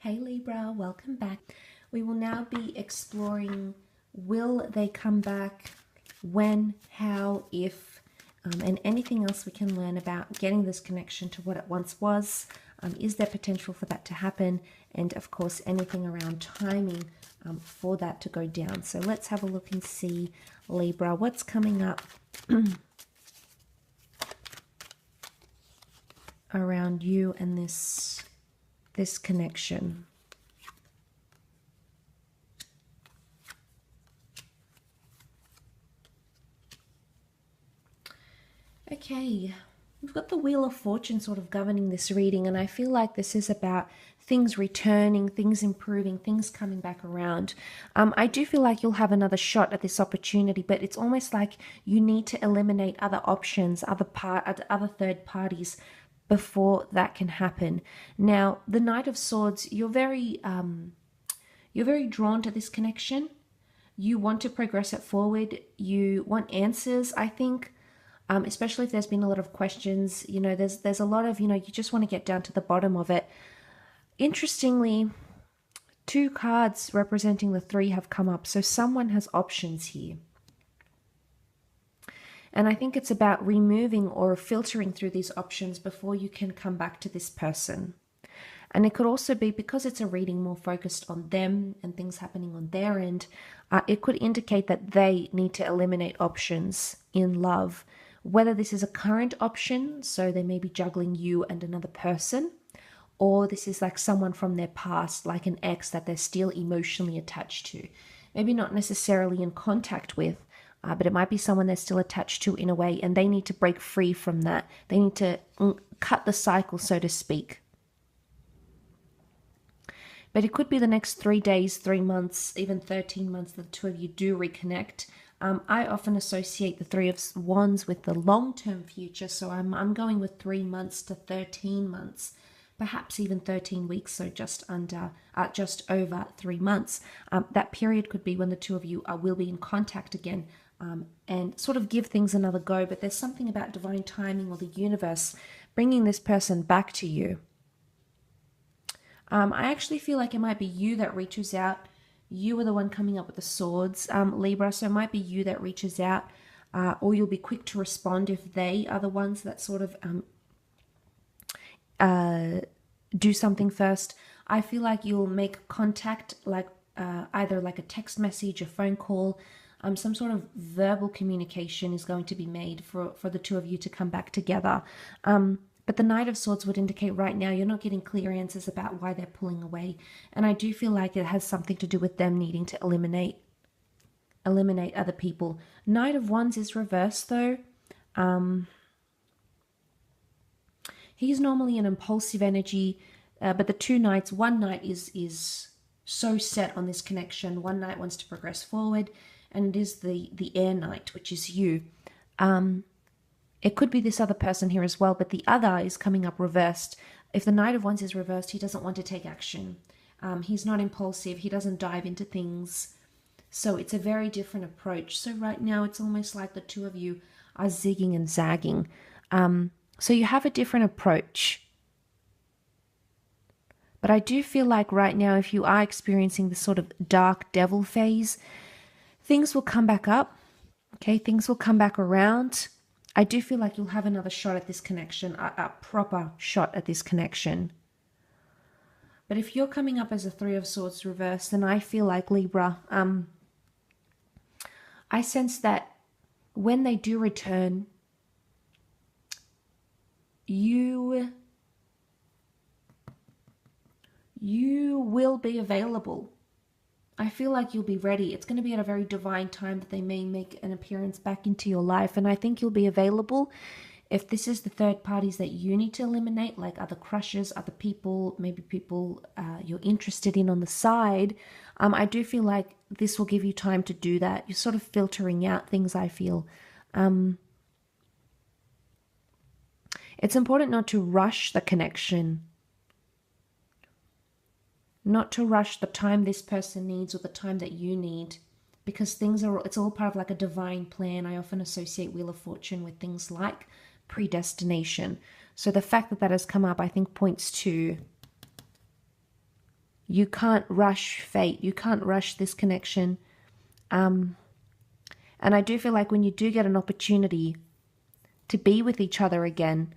Hey Libra, welcome back. We will now be exploring, will they come back, when, how, if, and anything else we can learn about getting this connection to what it once was. Is there potential for that to happen? And of course, anything around timing for that to go down. So let's have a look and see, Libra, what's coming up around you and this connection. Okay, we've got the Wheel of Fortune sort of governing this reading, and I feel like this is about things returning, things improving, things coming back around. I do feel like you'll have another shot at this opportunity, but it's almost like you need to eliminate other options, other third parties before that can happen. Now, the Knight of Swords, you're very drawn to this connection. You want to progress it forward. You want answers, I think. Especially if there's been a lot of questions, you know, there's a lot of, you just want to get down to the bottom of it. Interestingly, 2 cards representing the 3 have come up. So someone has options here. And I think it's about removing or filtering through these options before you can come back to this person. And it could also be, because it's a reading more focused on them and things happening on their end, it could indicate that they need to eliminate options in love. Whether this is a current option, so they may be juggling you and another person, or this is like someone from their past, like an ex that they're still emotionally attached to. Maybe not necessarily in contact with, but it might be someone they're still attached to in a way, and they need to break free from that. They need to cut the cycle, so to speak. But it could be the next 3 days, 3 months, even 13 months that the 2 of you do reconnect. I often associate the 3 of Wands with the long-term future, so I'm going with 3 months to 13 months, perhaps even 13 weeks, so just over 3 months. That period could be when the 2 of you will be in contact again, and sort of give things another go. But there's something about divine timing or the universe bringing this person back to you. I actually feel like it might be you that reaches out. You are the one coming up with the swords, Libra, so it might be you that reaches out, or you'll be quick to respond if they are the ones that sort of do something first. I feel like you'll make contact, like either like a text message, a phone call, some sort of verbal communication is going to be made for the 2 of you to come back together. But the Knight of Swords would indicate right now you're not getting clear answers about why they're pulling away. And I do feel like it has something to do with them needing to eliminate other people. Knight of Wands is reversed though. He's normally an impulsive energy, but the 2 knights, one knight is so set on this connection. One knight wants to progress forward, and it is the air knight, which is you. It could be this other person here as well, but the other is coming up reversed. If the Knight of Wands is reversed, he doesn't want to take action. He's not impulsive. He doesn't dive into things. So it's a very different approach. So right now, it's almost like the 2 of you are zigging and zagging. So you have a different approach. But I do feel like right now, if you are experiencing this sort of dark devil phase, things will come back up. Okay, things will come back around. I do feel like you'll have another shot at this connection, a proper shot at this connection. But if you're coming up as a 3 of Swords reverse, then I feel like Libra, I sense that when they do return, you will be available. I feel like you'll be ready. It's going to be at a very divine time that they may make an appearance back into your life. And I think you'll be available. If this is the third parties that you need to eliminate, like other crushes, other people, maybe people you're interested in on the side, I do feel like this will give you time to do that. You're sort of filtering out things, I feel. It's important not to rush the connection. Not to rush the time this person needs or the time that you need, because it's all part of like a divine plan. I often associate Wheel of Fortune with things like predestination. So the fact that that has come up, I think, points to You can't rush fate. You can't rush this connection. And I do feel like when you do get an opportunity to be with each other again,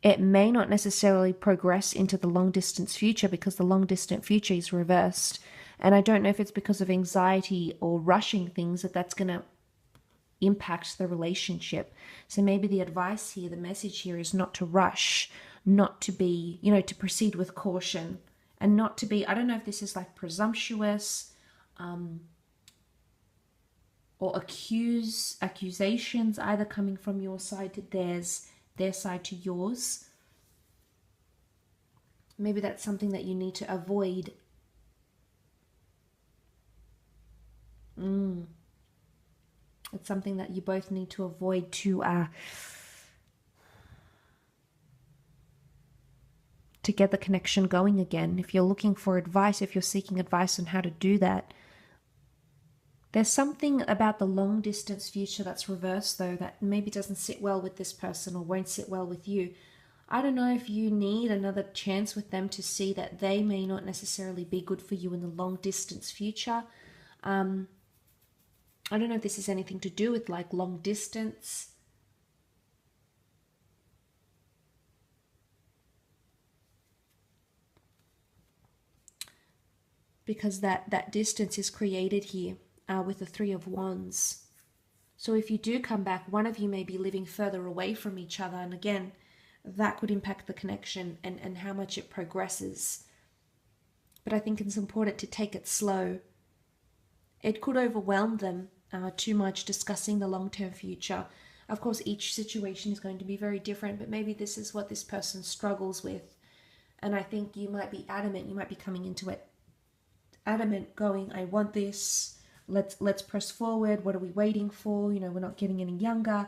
it may not necessarily progress into the long distance future because the long distant future is reversed. And I don't know if it's because of anxiety or rushing things that's going to impact the relationship. So maybe the advice here, the message here is not to rush, not to be, to proceed with caution, and not to be, I don't know if this is like presumptuous, or accusations either coming from your side to theirs, their side to yours. Maybe that's something that you need to avoid. It's something that you both need to avoid to get the connection going again. If you're looking for advice, if you're seeking advice on how to do that, there's something about the long distance future that's reversed though, that maybe doesn't sit well with this person or won't sit well with you. I don't know if you need another chance with them to see that they may not necessarily be good for you in the long distance future. I don't know if this is anything to do with like long distance. Because that distance is created here with the Three of Wands. So if you do come back, one of you may be living further away from each other. And again, that could impact the connection and how much it progresses. But I think it's important to take it slow. It could overwhelm them too much discussing the long-term future. Of course, each situation is going to be very different, but maybe this is what this person struggles with. And I think you might be adamant, you might be coming into it adamant, going, I want this, let's press forward, what are we waiting for, we're not getting any younger.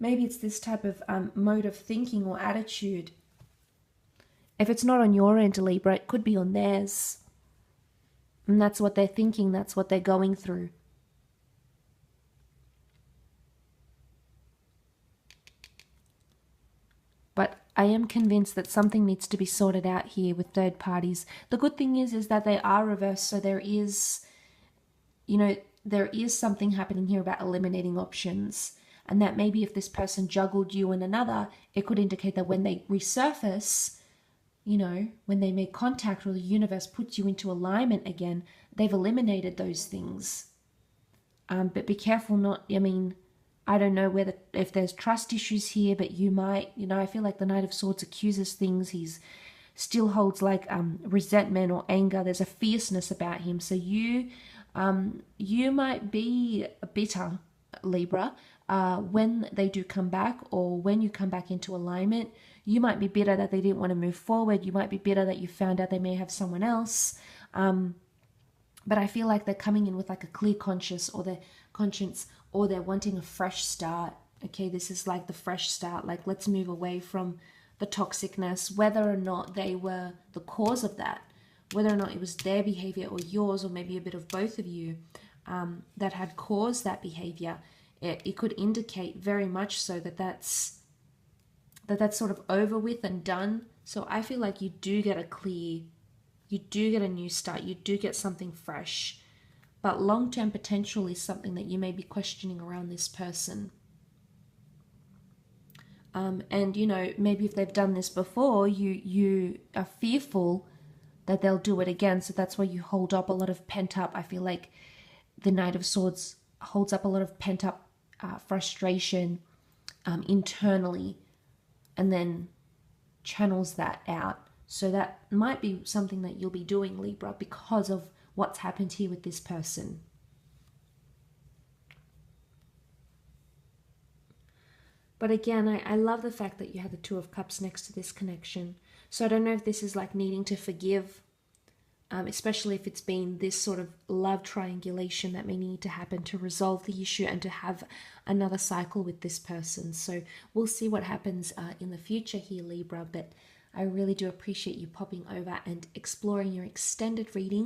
Maybe it's this type of mode of thinking or attitude. If it's not on your end, Libra, it could be on theirs. And that's what they're thinking, that's what they're going through. But I am convinced that something needs to be sorted out here with third parties. The good thing is that they are reversed, so there is, there is something happening here about eliminating options. And that maybe if this person juggled you and another, it could indicate that when they resurface, when they make contact or the universe puts you into alignment again, they've eliminated those things. But be careful I don't know if there's trust issues here, but you might, I feel like the Knight of Swords accuses things. He's still holds like resentment or anger. There's a fierceness about him. So you might be bitter, Libra, when they do come back, or when you come back into alignment. You might be bitter that they didn't want to move forward. You might be bitter that you found out they may have someone else. But I feel like they're coming in with like a clear conscience, or they're wanting a fresh start. Okay, this is like the fresh start. Like, let's move away from the toxicness, whether or not they were the cause of that, whether or not it was their behavior or yours, or maybe a bit of both of you that had caused that behavior. It could indicate very much so that's sort of over with and done. So I feel like you do get a new start, you do get something fresh. But long-term potential is something that you may be questioning around this person. And maybe if they've done this before, you are fearful that they'll do it again. So that's why you hold up a lot of pent-up. I feel like the Knight of Swords holds up a lot of pent-up frustration internally, and then channels that out. So that might be something that you'll be doing, Libra, because of what's happened here with this person. But again, I love the fact that you have the Two of Cups next to this connection. So I don't know if this is like needing to forgive, especially if it's been this sort of love triangulation that may need to happen to resolve the issue and to have another cycle with this person. So we'll see what happens in the future here, Libra. But I really do appreciate you popping over and exploring your extended reading.